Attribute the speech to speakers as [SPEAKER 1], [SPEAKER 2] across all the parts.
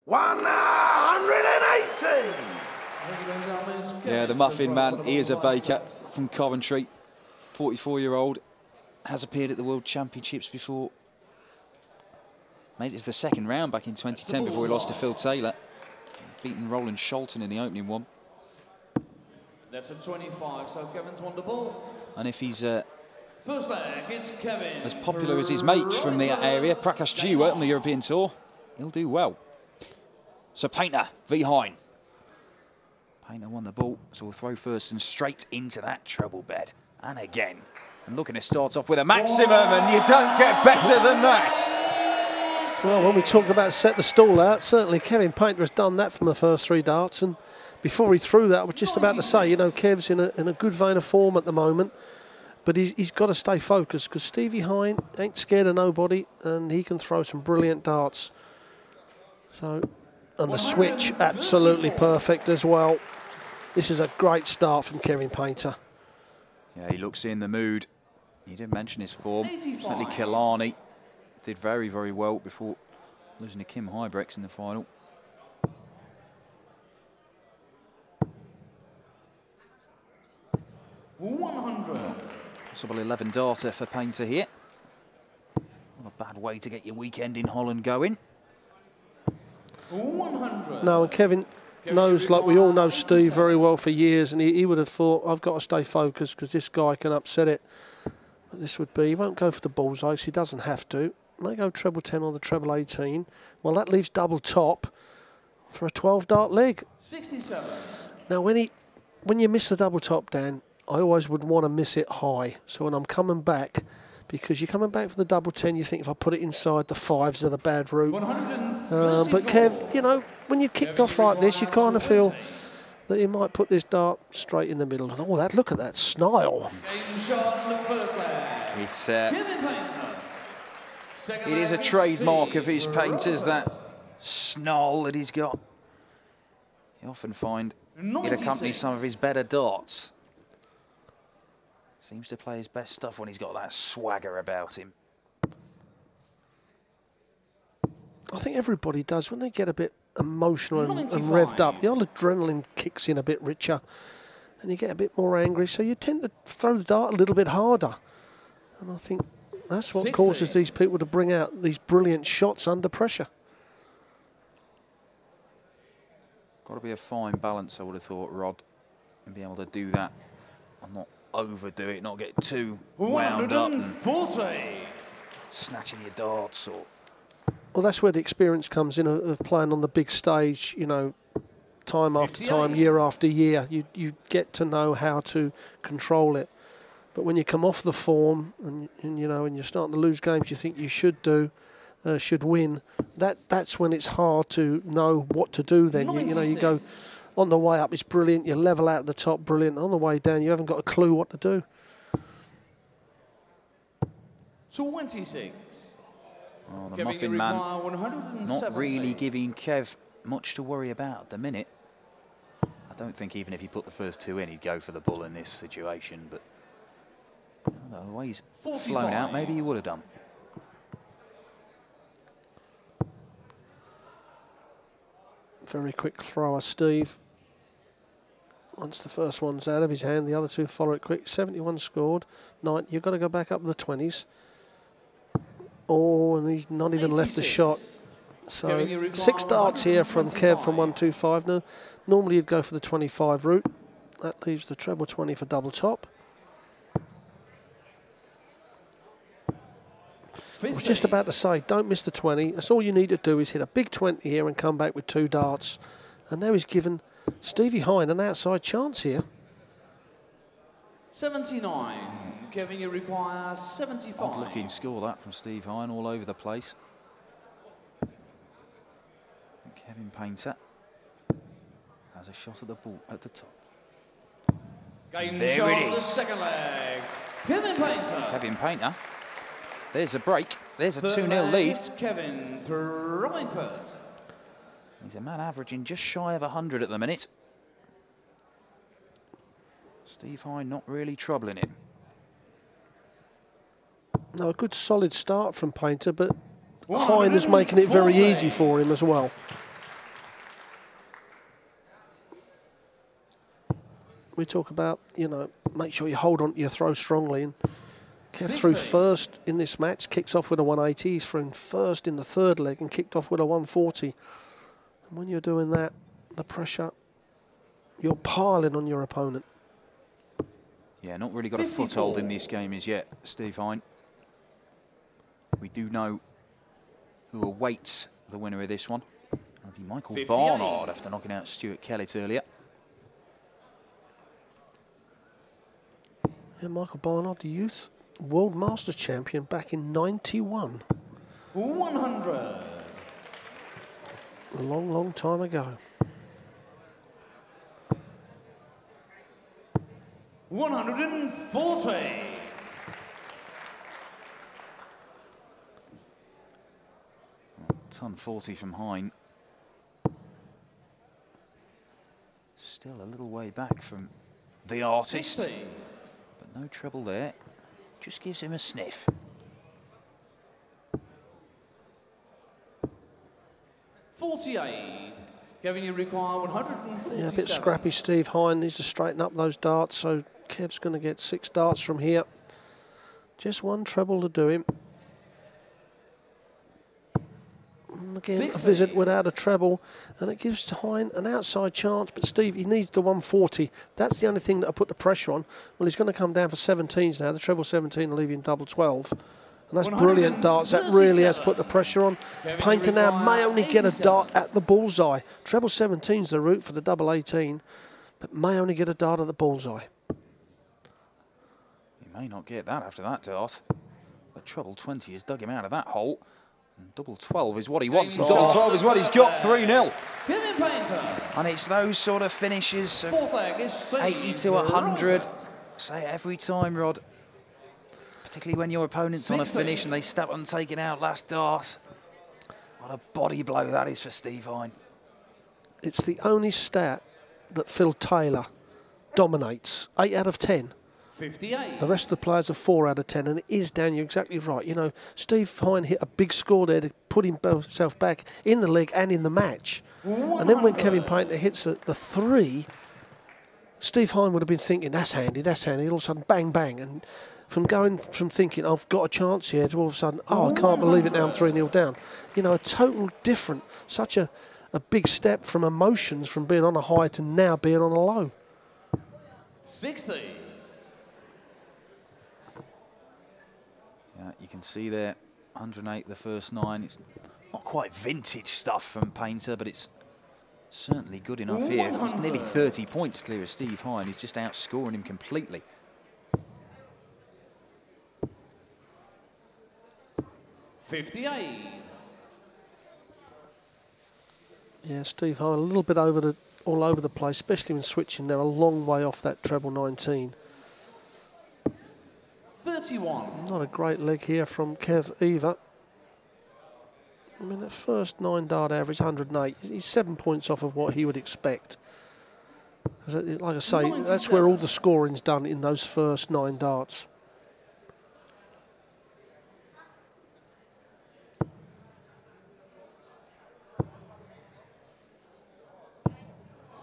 [SPEAKER 1] 118!
[SPEAKER 2] Yeah, the Muffin Man, he is a baker from Coventry. 44-year-old, has appeared at the World Championships before. Made it to the second round back in 2010 before he lost to Phil Taylor. Beaten Roland Sholton in the opening one.
[SPEAKER 3] That's a 25, so Kevin's won the ball.
[SPEAKER 2] And if he's
[SPEAKER 3] first leg, it's Kevin.
[SPEAKER 2] as popular as his mate from the area, Prakash Jiwa, on the European Tour, he'll do well. So Painter v Hine. Painter won the ball, so we'll throw first and straight into that treble bed. And again, and looking to start off with a maximum, and you don't get better than that.
[SPEAKER 4] Well, when we talk about set the stall out, certainly Kevin Painter has done that from the first three darts. And before he threw that, I was just about to say, you know, Kev's in a good vein of form at the moment. But he's got to stay focused, because Stevie Hine ain't scared of nobody, and he can throw some brilliant darts. So, and the switch, absolutely perfect as well. This is a great start from Kevin Painter.
[SPEAKER 2] Yeah, he looks in the mood. He did mention his form. Certainly Killarney did very, very well before losing to Kim Hybrex in the final. Possible 11 darter for Painter here. Not a bad way to get your weekend in Holland going.
[SPEAKER 3] 100.
[SPEAKER 4] No, and Kevin knows, like we all know Steve very well for years, and he would have thought, I've got to stay focused because this guy can upset it. But this would be, he won't go for the bullseye, so he doesn't have to. May go treble 10 or the treble 18. Well, that leaves double top for a 12 dart leg.
[SPEAKER 3] 67.
[SPEAKER 4] Now, when you miss the double top, Dan, I always would want to miss it high. So when I'm coming back, because you're coming back for the double 10, you think if I put it inside, the fives are the bad route. But Kev, you know, when you kicked off like this, you kind of feel that you might put this dart straight in the middle. And oh, look at that snarl.
[SPEAKER 2] It's it is a trademark of his Painters, that snarl that he's got. You often find it accompanies some of his better darts. Seems to play his best stuff when he's got that swagger about him.
[SPEAKER 4] I think everybody does when they get a bit emotional and revved up. The old adrenaline kicks in a bit richer, and you get a bit more angry. So you tend to throw the dart a little bit harder. And I think that's what causes these people to bring out these brilliant shots under pressure.
[SPEAKER 2] Got to be a fine balance, I would have thought, Rod, and be able to do that and not overdo it, not get too wound up and snatching your darts. Or
[SPEAKER 4] well, that's where the experience comes in of playing on the big stage, you know, time after time, year after year. You get to know how to control it. But when you come off the form and you know, and you're starting to lose games you think you should win, that's when it's hard to know what to do then. You know, you go on the way up, it's brilliant. You level out at the top, brilliant. On the way down, you haven't got a clue what to do.
[SPEAKER 3] 26.
[SPEAKER 2] Oh, the Muffin Man not really giving Kev much to worry about at the minute. I don't think even if he put the first two in, he'd go for the bull in this situation. But the way he's flown out, maybe he would have done.
[SPEAKER 4] Very quick thrower, Steve. Once the first one's out of his hand, the other two follow it quick. 71 scored. 9. You've got to go back up to the 20s. Oh, and he's not even left the shot. So 6 darts here from Kev from 125. Now, normally you'd go for the 25 route. That leaves the treble 20 for double top. I was just about to say, don't miss the 20. That's all you need to do is hit a big 20 here and come back with 2 darts. And now he's given Stevie Hine an outside chance here.
[SPEAKER 3] 79. Kevin, you require 75.
[SPEAKER 2] Odd looking score that from Steve Hine, all over the place. Kevin Painter has a shot at the ball at the top.
[SPEAKER 3] There it is. The second leg. Kevin Painter.
[SPEAKER 2] Kevin Painter. There's a break. There's a 2-0 lead.
[SPEAKER 3] Kevin throwing first.
[SPEAKER 2] He's a man averaging just shy of 100 at the minute. Steve Hine not really troubling him.
[SPEAKER 4] No, a good solid start from Painter, but Hine is making it very easy for him as well. We talk about, you know, make sure you hold on to your throw strongly. And Kev threw first in this match, kicks off with a 180. He's thrown first in the third leg and kicked off with a 140. And when you're doing that, the pressure, you're piling on your opponent.
[SPEAKER 2] Yeah, not really got a foothold in this game as yet, Steve Hine. We do know who awaits the winner of this one. It'll be Michael Barnard after knocking out Stuart Kellett earlier.
[SPEAKER 4] Yeah, Michael Barnard, the youth World Masters champion back in '91.
[SPEAKER 3] 100.
[SPEAKER 4] A long, long time ago.
[SPEAKER 3] 140.
[SPEAKER 2] Ton 40 from Hine. Still a little way back from the artist.
[SPEAKER 3] 60.
[SPEAKER 2] But no trouble there. Just gives him a sniff.
[SPEAKER 3] 48. Kevin, you require 147.
[SPEAKER 4] Yeah, a bit scrappy Steve Hine needs to straighten up those darts, so Kev's going to get 6 darts from here. Just one treble to do him. And again,
[SPEAKER 3] 60.
[SPEAKER 4] a visit without a treble, and it gives Hine an outside chance, but Steve, he needs the 140. That's the only thing that I put the pressure on. Well, he's going to come down for 17s now. The treble 17 will leave him double 12. And that's brilliant darts. That really has put the pressure on. Painter now may only get a dart at the bullseye. Treble 17's the route for the double 18, but may only get a dart at the bullseye.
[SPEAKER 2] He may not get that after that dart. The treble 20 has dug him out of that hole. And double 12 is what he wants. And double 12 is what he's got, 3-0. And it's those sort of finishes, 80 to 100. Say it every time, Rod. Particularly when your opponent's on a finish and they step on taking out last dart. What a body blow that is for Steve Hine.
[SPEAKER 4] It's the only stat that Phil Taylor dominates. 8 out of 10.
[SPEAKER 3] 58.
[SPEAKER 4] The rest of the players are 4 out of 10, and it is, Dan, you're exactly right. You know, Steve Hine hit a big score there to put himself back in the league and in the match. 100. And then when Kevin Painter hits the 3, Steve Hine would have been thinking, that's handy, that's handy. All of a sudden, bang, bang. And from thinking, I've got a chance here, to all of a sudden, oh, I can't believe it now, I'm 3-0 down. You know, a total different, such a big step from emotions, from being on a high to now being on a low.
[SPEAKER 3] 60.
[SPEAKER 2] Yeah, you can see there, 108 the first 9. It's not quite vintage stuff from Painter, but it's certainly good enough here. He's nearly 30 points clear of Steve Hine. He's just outscoring him completely.
[SPEAKER 3] 58.
[SPEAKER 4] Yeah, Steve Hine a little bit all over the place, especially when switching. They're a long way off that treble 19.
[SPEAKER 3] 31.
[SPEAKER 4] Not a great leg here from Kev either. I mean, that first 9 dart average, 108. He's 7 points off of what he would expect. Like I say, 97. That's where all the scoring's done, in those first 9 darts.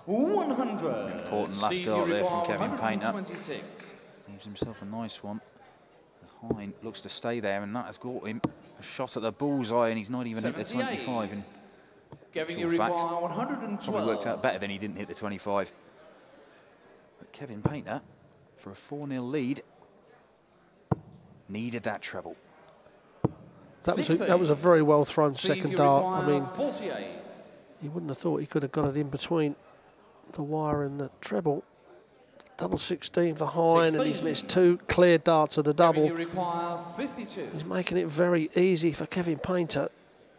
[SPEAKER 3] 100.
[SPEAKER 2] Important last dart there from Kevin Painter. Gives himself a nice one. Hine looks to stay there, and that has got him a shot at the bullseye, and he's not even hit the 25. In fact, probably worked out better than he didn't hit the 25. But Kevin Painter, for a 4-0 lead, needed that treble.
[SPEAKER 4] That was a very well thrown second dart. I mean,
[SPEAKER 3] 48.
[SPEAKER 4] you wouldn't have thought he could have got it in between the wire and the treble. Double 16 for Hine, and he's missed 2 clear darts of the double.
[SPEAKER 3] You require 52.
[SPEAKER 4] He's making it very easy for Kevin Painter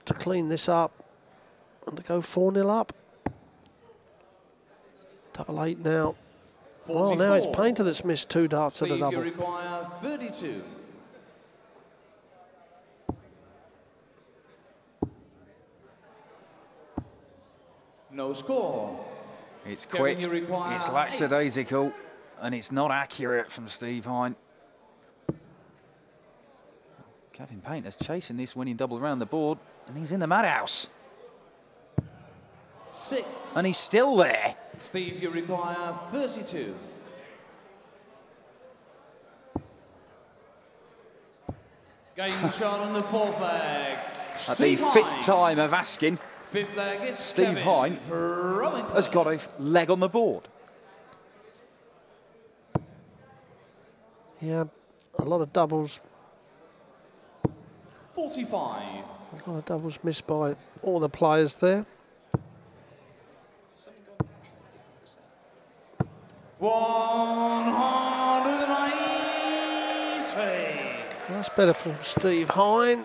[SPEAKER 4] to clean this up and to go 4-0 up. Double 8 now. 44. Well, now it's Painter that's missed 2 darts of the double.
[SPEAKER 3] You require 32. No score.
[SPEAKER 2] It's quick, it's lackadaisical, and it's not accurate from Steve Hine. Kevin Painter's chasing this winning double around the board, and he's in the madhouse.
[SPEAKER 3] 6.
[SPEAKER 2] And he's still there.
[SPEAKER 3] Steve, you require 32. Game shot on the fourth leg.
[SPEAKER 2] At the fifth time of asking,
[SPEAKER 3] Fifth leg, it's
[SPEAKER 2] Steve Hine has got a leg on the board.
[SPEAKER 4] Yeah, a lot of doubles.
[SPEAKER 3] 45.
[SPEAKER 4] A lot of doubles missed by all the players there.
[SPEAKER 3] 180.
[SPEAKER 4] That's better from Steve Hine.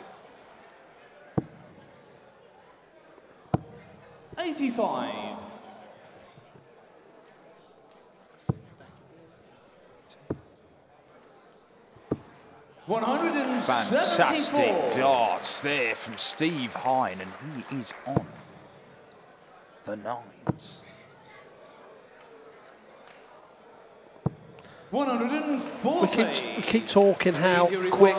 [SPEAKER 3] 85.
[SPEAKER 2] Fantastic darts there from Steve Hine, and he is on the nines.
[SPEAKER 3] 140.
[SPEAKER 4] We keep talking how quick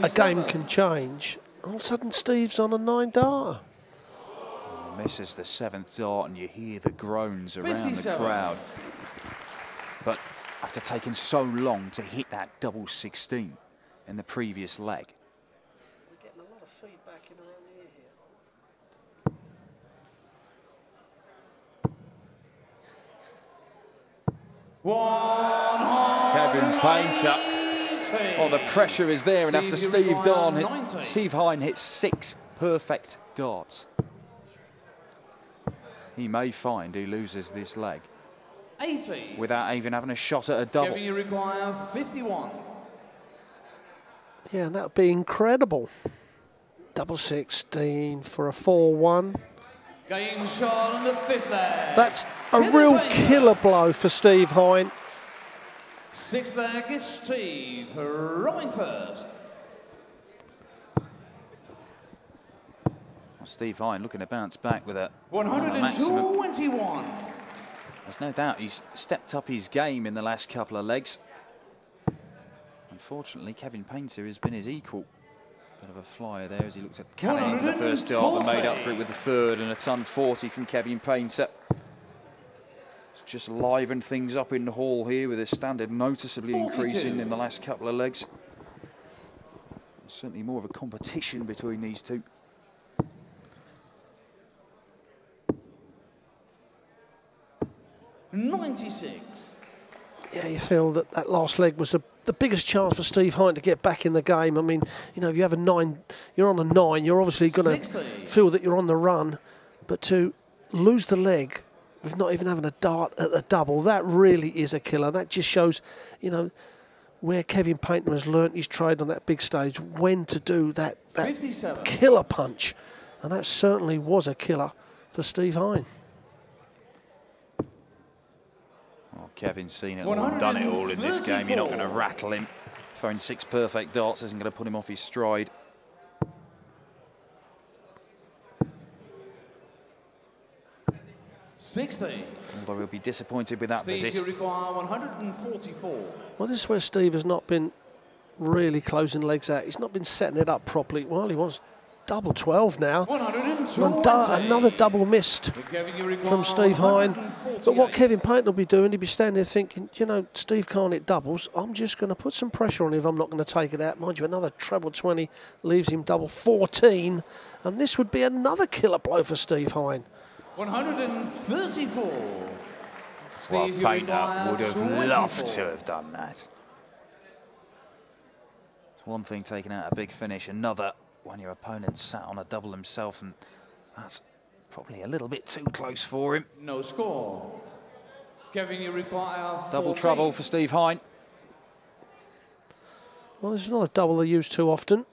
[SPEAKER 4] a game can change. All of a sudden, Steve's on a 9-darter.
[SPEAKER 2] Misses the seventh dart, and you hear the groans around the crowd. But after taking so long to hit that double 16 in the previous leg.
[SPEAKER 4] We're getting a lot of feedback in our own ear
[SPEAKER 2] here. Kevin Painter. Oh, the pressure is there, and after Steve Hine hits 6 perfect darts, he may find he loses this leg
[SPEAKER 3] 80.
[SPEAKER 2] without even having a shot at a double.
[SPEAKER 3] Kevin, you require 51.
[SPEAKER 4] Yeah, and that would be incredible. Double 16 for a 4-1.
[SPEAKER 3] Game shot on the fifth leg.
[SPEAKER 4] That's a real killer blow for Steve Hine.
[SPEAKER 3] Sixth leg, it's Steve throwing first.
[SPEAKER 2] Well, Steve Hine looking to bounce back with a
[SPEAKER 3] 121.
[SPEAKER 2] There's no doubt he's stepped up his game in the last couple of legs. Unfortunately, Kevin Painter has been his equal. Bit of a flyer there as he looks at cannon into the first dart, but made up for it with the third, and a ton 40 from Kevin Painter. It's just livened things up in the hall here, with the standard noticeably
[SPEAKER 3] 42.
[SPEAKER 2] increasing in the last couple of legs. There's certainly more of a competition between these two.
[SPEAKER 4] .96. Yeah, you feel that that last leg was the biggest chance for Steve Hine to get back in the game. I mean, you know, if you have a 9, you're on a 9, you're obviously going to feel that you're on the run. But to lose the leg with not even having a dart at the double, that really is a killer. That just shows, you know, where Kevin Painter has learnt his trade on that big stage, when to do that killer punch. And that certainly was a killer for Steve Hine.
[SPEAKER 2] Well, Kevin's seen it all and done it all in this game. You're not going to rattle him. Throwing 6 perfect darts isn't going to put him off his stride. Although he'll be disappointed with that visit.
[SPEAKER 3] You require 144.
[SPEAKER 4] Well, this is where Steve has not been really closing legs out. He's not been setting it up properly. Well, he wants double 12 now. Another double missed from Steve Hine. But what Kevin Painter will be doing, he'll be standing there thinking, you know, Steve can't hit doubles. I'm just going to put some pressure on him if I'm not going to take it out. Mind you, another treble 20 leaves him double 14. And this would be another killer blow for Steve Hine.
[SPEAKER 3] 134.
[SPEAKER 2] Well, Painter would have loved to have done that. It's one thing taking out a big finish, another when your opponent sat on a double himself, and that's probably a little bit too close for him.
[SPEAKER 3] No score. Kevin, you require
[SPEAKER 2] double trouble for Steve Hine.
[SPEAKER 4] Well, this is not a double they use too often.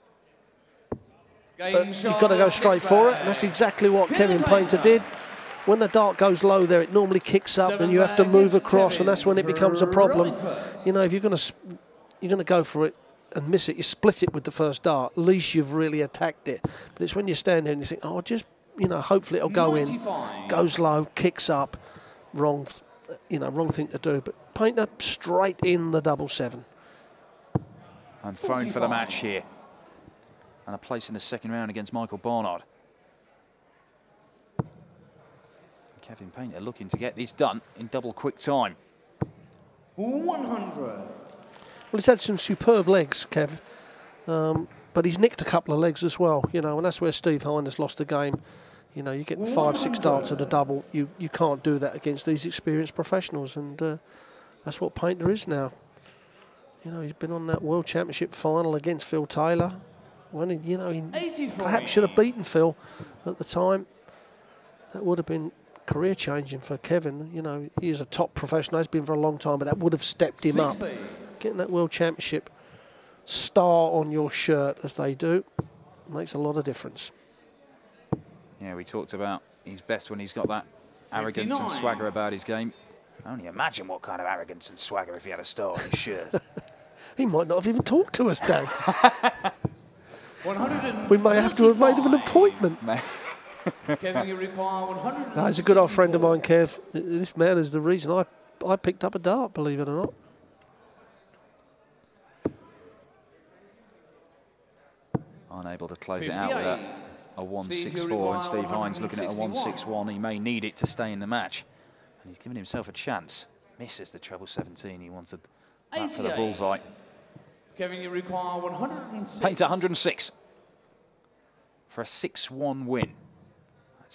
[SPEAKER 4] But you've got to go straight for it, and that's exactly what Kevin Painter did. When the dart goes low there, it normally kicks up, and you have to move across, and that's when it becomes a problem. You know, if you're going to go for it and miss it, you split it with the first dart. At least you've really attacked it. But it's when you stand there and you think, oh, just, you know, hopefully it'll go in. Goes low, kicks up. Wrong, you know, wrong thing to do. But Painter straight in the double 7.
[SPEAKER 2] And thrown for the match here. And a place in the second round against Michael Barnard. Kevin Painter looking to get this done in double quick time.
[SPEAKER 3] 100.
[SPEAKER 4] Well, he's had some superb legs, Kev. But he's nicked a couple of legs as well, you know, and that's where Steve Hine has lost the game. You know, you're getting 5-6 darts at a double. You can't do that against these experienced professionals, and that's what Painter is now. You know, he's been on that World Championship final against Phil Taylor. When he, you know, he perhaps should have beaten Phil at the time. That would have been career changing for Kevin. You know, he is a top professional, has been for a long time, but that would have stepped him up. Getting that World Championship star on your shirt, as they do, makes a lot of difference.
[SPEAKER 2] Yeah, we talked about he's best when he's got that arrogance and swagger about his game. Only imagine what kind of arrogance and swagger if he had a star on his shirt.
[SPEAKER 4] He might not have even talked to us, Dan. We may have to have made him an appointment.
[SPEAKER 3] Kevin, you require 100.
[SPEAKER 4] No, he's a good old friend of mine, Kev. This man is the reason I picked up a dart, believe it or not.
[SPEAKER 2] Unable to close it out with a 1-6-4, and Steve Hine's looking at a 1-6-1. He may need it to stay in the match, and he's given himself a chance. Misses the treble 17. He wanted that for the bullseye.
[SPEAKER 3] Kevin, you require 106.
[SPEAKER 2] Painter 106 for a 6-1 win.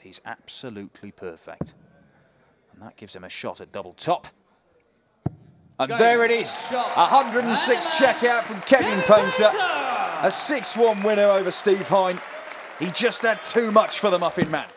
[SPEAKER 2] He's absolutely perfect, and that gives him a shot at double top. And there it is, 106 checkout from Kevin Painter. A 6-1 winner over Steve Hine. He just had too much for the Muffin Man.